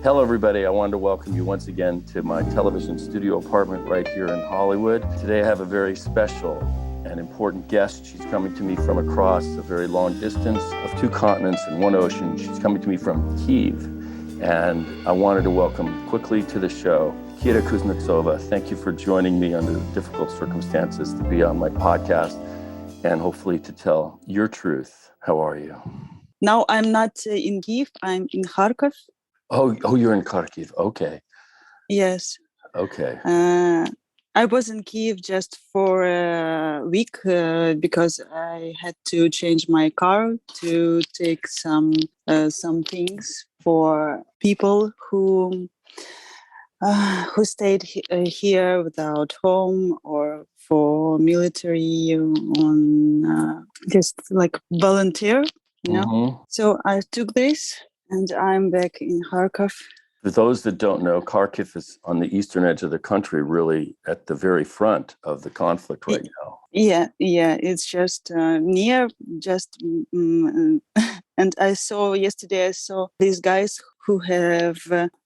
Hello, everybody. I wanted to welcome you once again to my television studio apartment right here in Hollywood. Today, I have a very special and important guest. She's coming to me from across a very long distance of 2 continents and 1 ocean. She's coming to me from Kyiv. And I wanted to welcome quickly to the show, Kuznetsova. Thank you for joining me under difficult circumstances to be on my podcast and hopefully to tell your truth. How are you? Now I'm not in Kyiv, I'm in Kharkiv. Oh, you're in Kharkiv. Okay. Yes. Okay. I was in Kyiv just for a week because I had to change my car to take some things for people who stayed here without home, or for military on just like volunteer, you know. Mm-hmm. So I took this. And I'm back in Kharkiv. For those that don't know, Kharkiv is on the eastern edge of the country, really at the very front of the conflict right now. Yeah, it's just near, and yesterday I saw these guys who have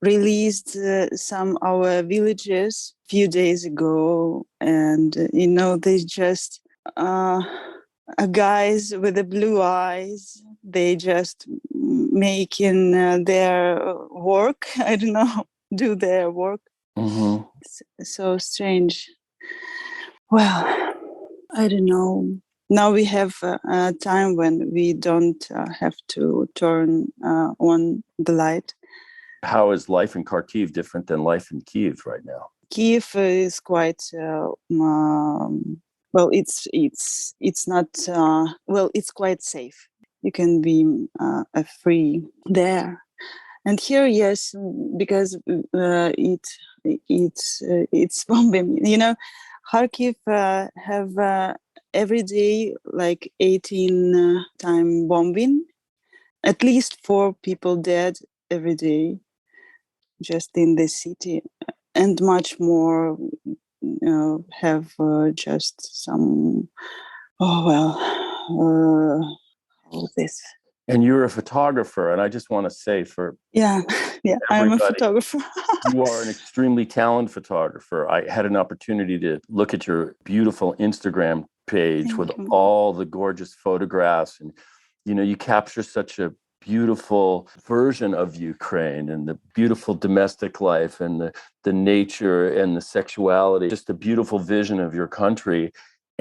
released some our villages a few days ago, and they just guys with the blue eyes, they just making their work, I don't know, do their work. Mm-hmm. So strange. Well, I don't know. Now we have a time when we don't have to turn on the light. How is life in Kharkiv different than life in Kyiv right now? Kyiv is quite well. It's not well. It's quite safe. You can be free there, and here, yes, because it's bombing. Kharkiv have every day like 18 time bombing, at least 4 people dead every day, just in the city, and much more have just some. Oh well. This. And you're a photographer, and I just want to say for I'm a photographer. You are an extremely talented photographer. I had an opportunity to look at your beautiful Instagram page with all the gorgeous photographs, and you capture such a beautiful version of Ukraine and the beautiful domestic life and the nature and the sexuality, just a beautiful vision of your country.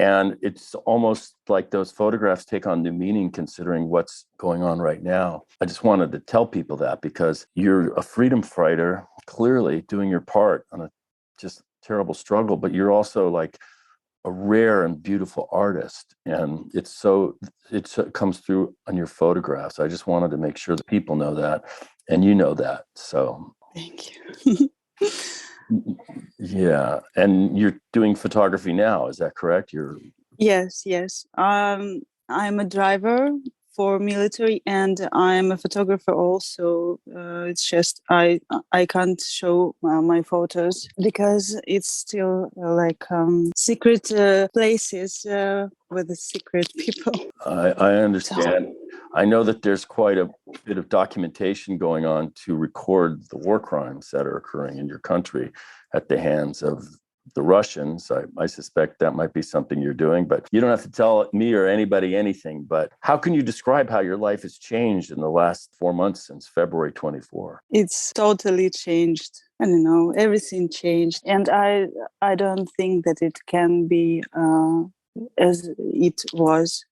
And it's almost like those photographs take on new meaning considering what's going on right now. I just wanted to tell people that because you're a freedom fighter, clearly doing your part on a just terrible struggle, but you're also like a rare and beautiful artist. And it comes through on your photographs. I just wanted to make sure that people know that, and you know that. So thank you. Yeah, and you're doing photography now, is that correct? Yes. I'm a driver for military, and I'm a photographer also. It's just I can't show my photos because it's still like secret places with the secret people. I understand. So, I know that there's quite a bit of documentation going on to record the war crimes that are occurring in your country at the hands of the Russians. I suspect that might be something you're doing, but you don't have to tell me or anybody anything. But how can you describe how your life has changed in the last 4 months since February 24? It's totally changed. I don't know, everything changed. And I don't think that it can be as it was.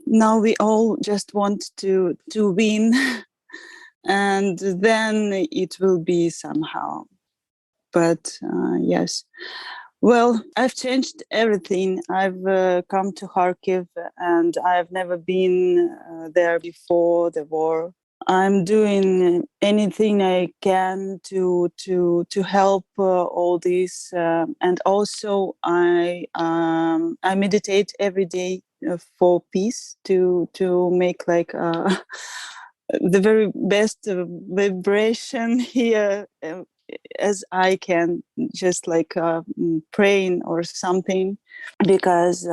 Now we all just want to win, and then it will be somehow. But yes, well, I've changed everything. I've come to Kharkiv, and I've never been there before the war. I'm doing anything I can to help all this, and also I meditate every day for peace, to make like the very best vibration here as I can, just like praying or something, because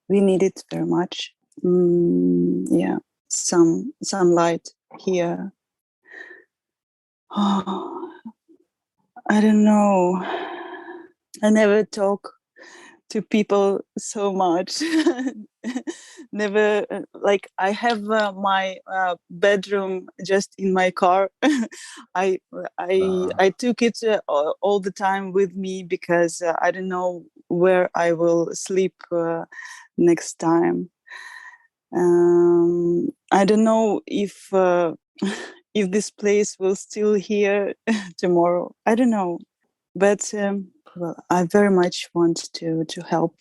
we need it very much. Some light here Oh, I don't know. I never talk to people so much. Never like I have my bedroom just in my car. I I took it all the time with me because I don't know where I will sleep next time. I don't know if if this place will still here tomorrow. I don't know, but well, I very much want to help.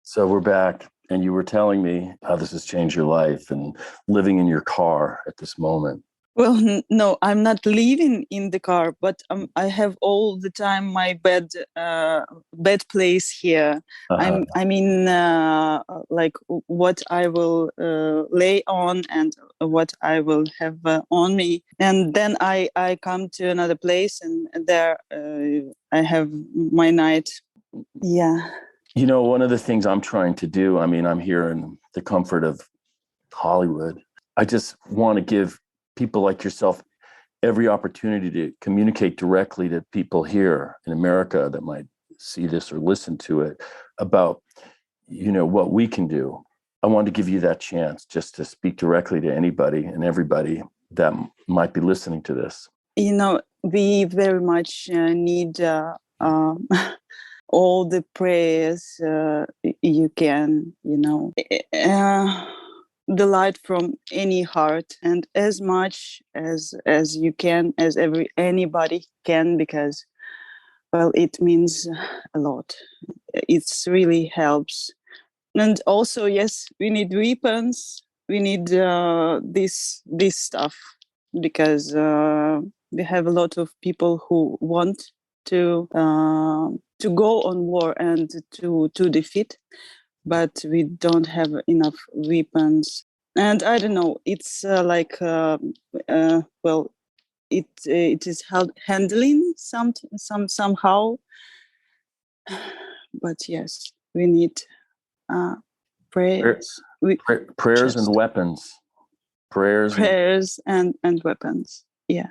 So we're back, and you were telling me how this has changed your life and living in your car at this moment. Well, no, I'm not living in the car, but I have all the time my bed place here. Uh-huh. I mean, like what I will lay on and what I will have on me, and then I come to another place, and there I have my night. Yeah. You know, one of the things I'm trying to do, I mean, I'm here in the comfort of Hollywood. I just want to give people like yourself every opportunity to communicate directly to people here in America that might see this or listen to it about, you know, what we can do. I want to give you that chance just to speak directly to anybody and everybody that might be listening to this. You know, we very much need all the prayers you can, you know. The light from any heart, and as much as you can, as anybody can, because well, it means a lot. It's really helps. And also, yes, we need weapons, we need this stuff, because we have a lot of people who want to go on war and to defeat, but we don't have enough weapons. And I don't know, it's well, it is handling somehow, but yes, we need Prayer- prayers. We Prayers and just weapons. Prayers and prayers and weapons. Yeah.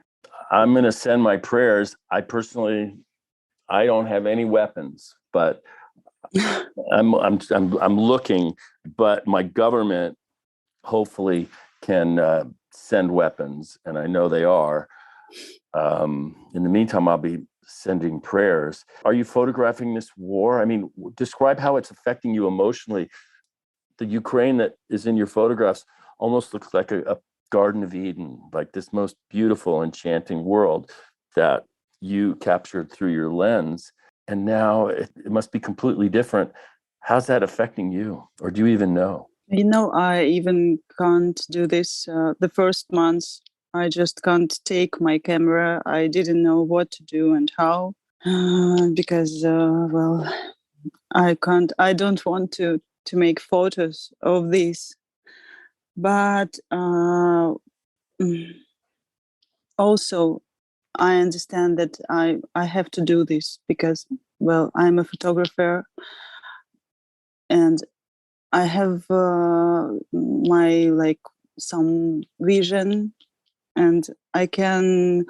I'm going to send my prayers. I don't have any weapons, but I'm looking, but my government hopefully can send weapons, and I know they are. In the meantime, I'll be sending prayers. Are you photographing this war? I mean, describe how it's affecting you emotionally. The Ukraine that is in your photographs almost looks like a Garden of Eden, like this most beautiful, enchanting world that you captured through your lens. And now it must be completely different. How's that affecting you? Or do you even know? You know, I even can't do this. The first months, I just can't take my camera. I didn't know what to do and how, because well, I can't. I don't want to make photos of this. But also, I understand that I have to do this because, well, I'm a photographer, and I have my like some vision, and I can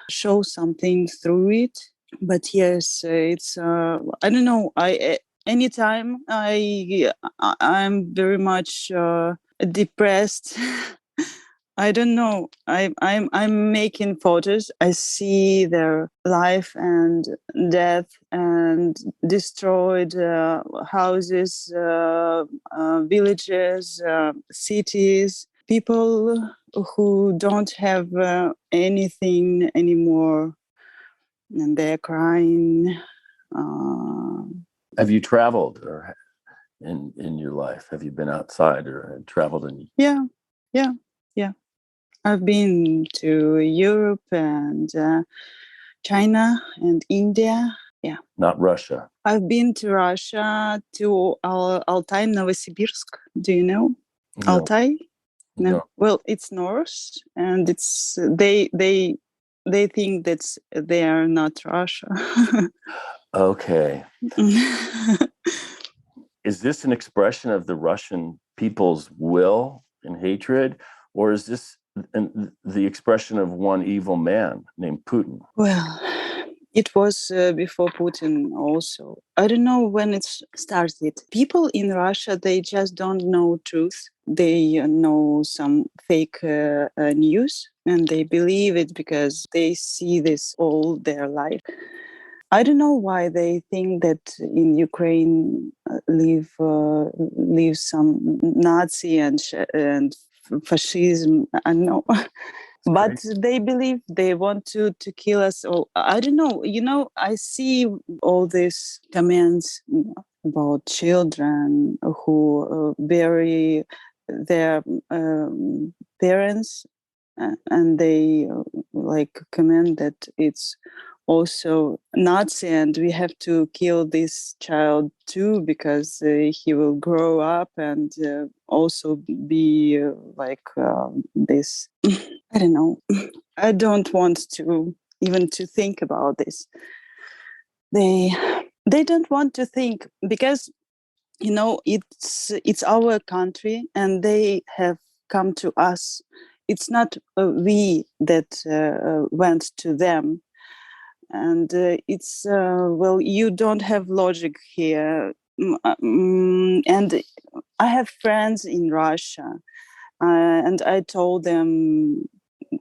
show something through it. But yes, it's I don't know. Anytime I'm very much depressed. I don't know. I'm making photos. I see their life and death and destroyed houses, villages, cities. People who don't have anything anymore, and they're crying. Uh, Have you traveled or in your life? Have you been outside or traveled in? yeah, yeah, yeah. I've been to Europe and China and India. Yeah. Not Russia. I've been to Russia, to Altai, Novosibirsk. Do you know No, Altai? No. no. Well, it's north, and it's they think that they are not Russia. Okay. Is this an expression of the Russian people's will and hatred, or is this and the expression of one evil man named Putin? Well, it was before Putin also. I don't know when it started. People in Russia, they just don't know truth. They know some fake news and they believe it because they see this all their life. I don't know why they think that in Ukraine live some Nazi and fascism. I know. But Crazy. they believe they want to kill us all. I don't know. I see all these comments about children who bury their parents, and they like comment that it's also Nazi and we have to kill this child too because he will grow up and also be this. I don't know. I don't want to even to think about this. They don't want to think because it's our country and they have come to us. It's not we that went to them, and it's well, you don't have logic here. And I have friends in Russia, and I told them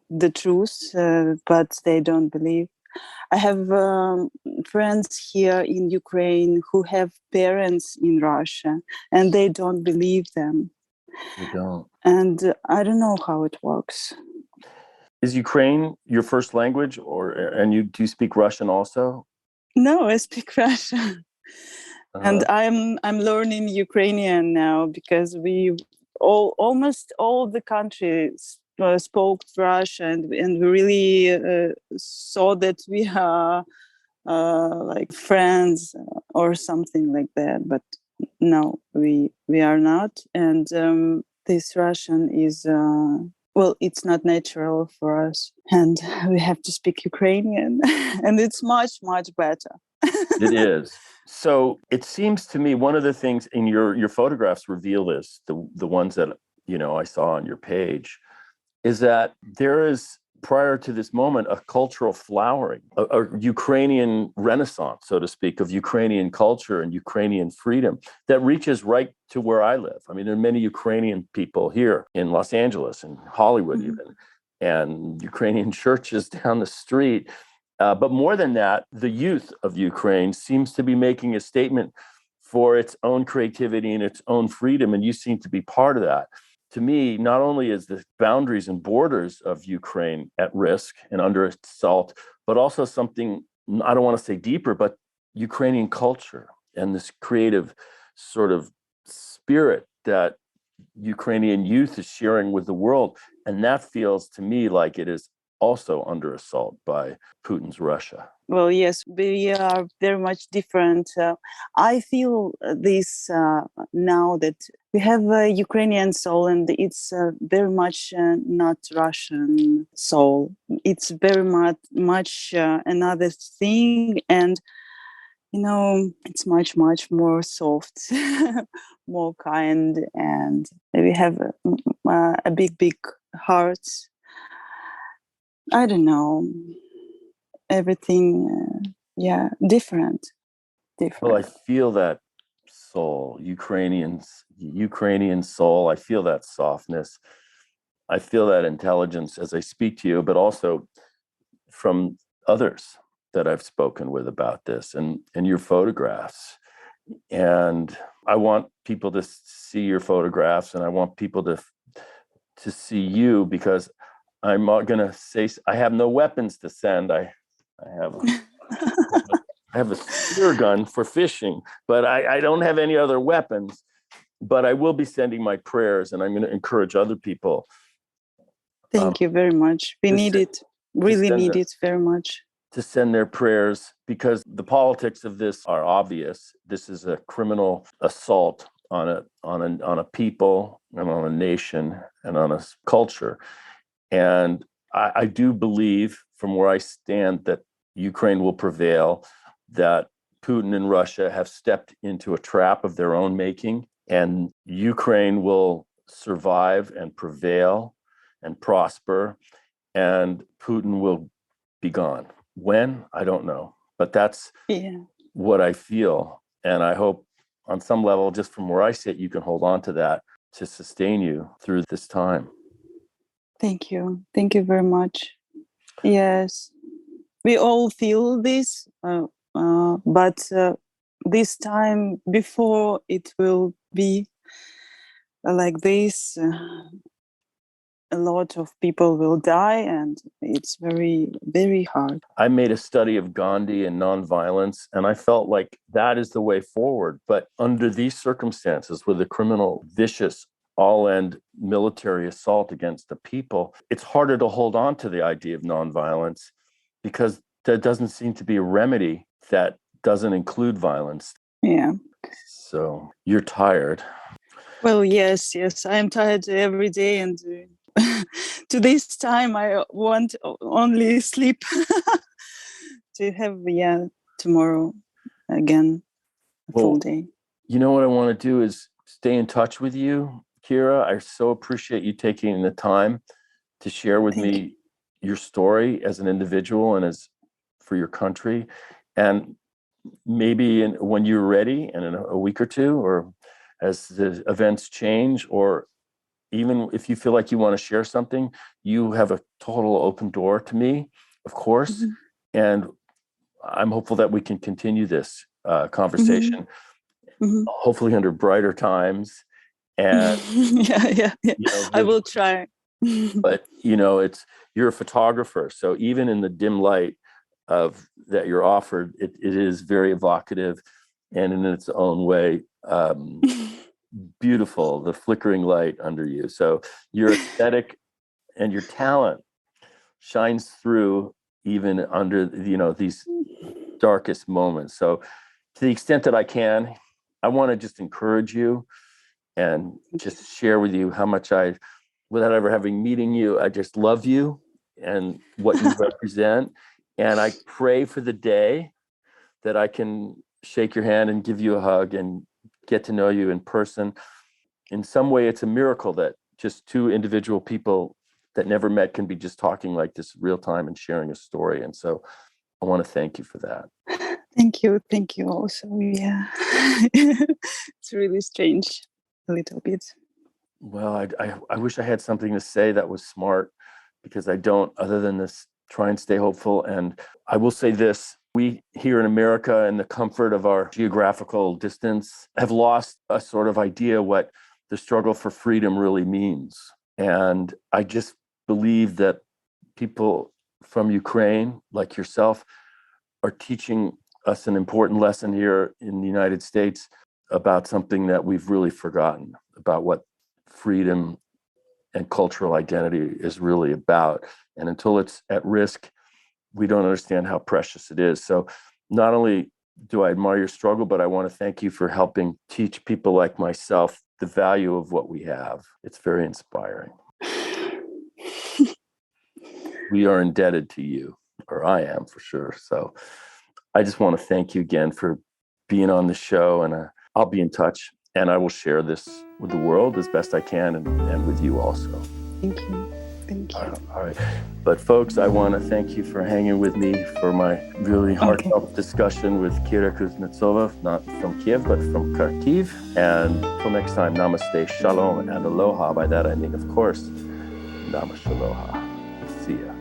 the truth, but they don't believe. I have friends here in Ukraine who have parents in Russia, and they don't believe them. They don't. And I don't know how it works. Is Ukraine your first language, and do you speak Russian also? No, I speak Russian. And I'm learning Ukrainian now because we almost all the countries spoke Russian, and we really saw that we are like friends or something like that. But no, we are not. And this Russian is well, it's not natural for us, and we have to speak Ukrainian, and it's much better. It is. So it seems to me one of the things in your photographs reveal this, the ones that I saw on your page, is that there is, prior to this moment, a cultural flowering, a Ukrainian renaissance, so to speak, of Ukrainian culture and Ukrainian freedom that reaches right to where I live. I mean, there are many Ukrainian people here in Los Angeles and Hollywood even, and Ukrainian churches down the street. But more than that, the youth of Ukraine seems to be making a statement for its own creativity and its own freedom, and you seem to be part of that. To me, not only is the boundaries and borders of Ukraine at risk and under assault, but also something, I don't want to say deeper, but Ukrainian culture and this creative sort of spirit that Ukrainian youth is sharing with the world. And that feels to me like it is also under assault by Putin's Russia. Well, yes, we are very much different. I feel this now that we have a Ukrainian soul, and it's very much not Russian soul. It's very much another thing, and it's much more soft, more kind, and we have a big heart. I don't know. Everything different. Well, I feel that soul, Ukrainian soul. I feel that softness. I feel that intelligence as I speak to you, but also from others that I've spoken with about this and your photographs. And I want people to see your photographs, and I want people to see you, because I'm going to say I have no weapons to send. I have I have a spear gun for fishing, but I don't have any other weapons. But I will be sending my prayers, and I'm going to encourage other people. Thank you very much. We need it. Really need it very much. To send their prayers, because the politics of this are obvious. This is a criminal assault on a people and on a nation and on a culture. And I do believe, from where I stand, that Ukraine will prevail, that Putin and Russia have stepped into a trap of their own making, and Ukraine will survive and prevail and prosper, and Putin will be gone. When? I don't know. But that's what I feel. And I hope on some level, just from where I sit, you can hold on to that to sustain you through this time. Thank you. Thank you very much. Yes, we all feel this, but this time before it will be like this, a lot of people will die, and it's very, very hard. I made a study of Gandhi and nonviolence, and I felt like that is the way forward. But under these circumstances, with a criminal, vicious, all-end military assault against the people, it's harder to hold on to the idea of nonviolence because there doesn't seem to be a remedy that doesn't include violence. Yeah. So you're tired. Well, yes, I am tired every day, and to this time I want only sleep to have tomorrow again a full day. You know what I want to do is stay in touch with you, Kira. I so appreciate you taking the time to share with me your story as an individual and as for your country. And maybe when you're ready, and in a week or two, or as the events change, or even if you feel like you want to share something, you have a total open door to me, of course. Mm-hmm. And I'm hopeful that we can continue this conversation, hopefully under brighter times. And yeah. I will try. But you're a photographer, so even in the dim light of that you're offered, it is very evocative, and in its own way, beautiful. The flickering light under you. So your aesthetic and your talent shines through even under these darkest moments. So to the extent that I can, I want to just encourage you and just share with you how much without ever having meeting you, I just love you and what you represent. And I pray for the day that I can shake your hand and give you a hug and get to know you in person. In some way, it's a miracle that just two individual people that never met can be just talking like this real time and sharing a story. And so I want to thank you for that. Thank you also. Yeah. It's really strange, a little bit. Well, I wish I had something to say that was smart, because I don't, other than this, try and stay hopeful. And I will say this, we here in America, in the comfort of our geographical distance, have lost a sort of idea what the struggle for freedom really means. And I just believe that people from Ukraine, like yourself, are teaching us an important lesson here in the United States about something that we've really forgotten, about what freedom and cultural identity is really about. And until it's at risk, we don't understand how precious it is. So not only do I admire your struggle, but I want to thank you for helping teach people like myself the value of what we have. It's very inspiring. We are indebted to you, or I am for sure. So I just want to thank you again for being on the show, and I'll be in touch, and I will share this with the world as best I can, and with you also. Thank you. All right. But folks, I want to thank you for hanging with me for my really heartfelt discussion with Kira Kuznetsova, not from Kiev, but from Kharkiv. And till next time, namaste, shalom, and aloha. By that I mean, of course, namashaloha. See ya.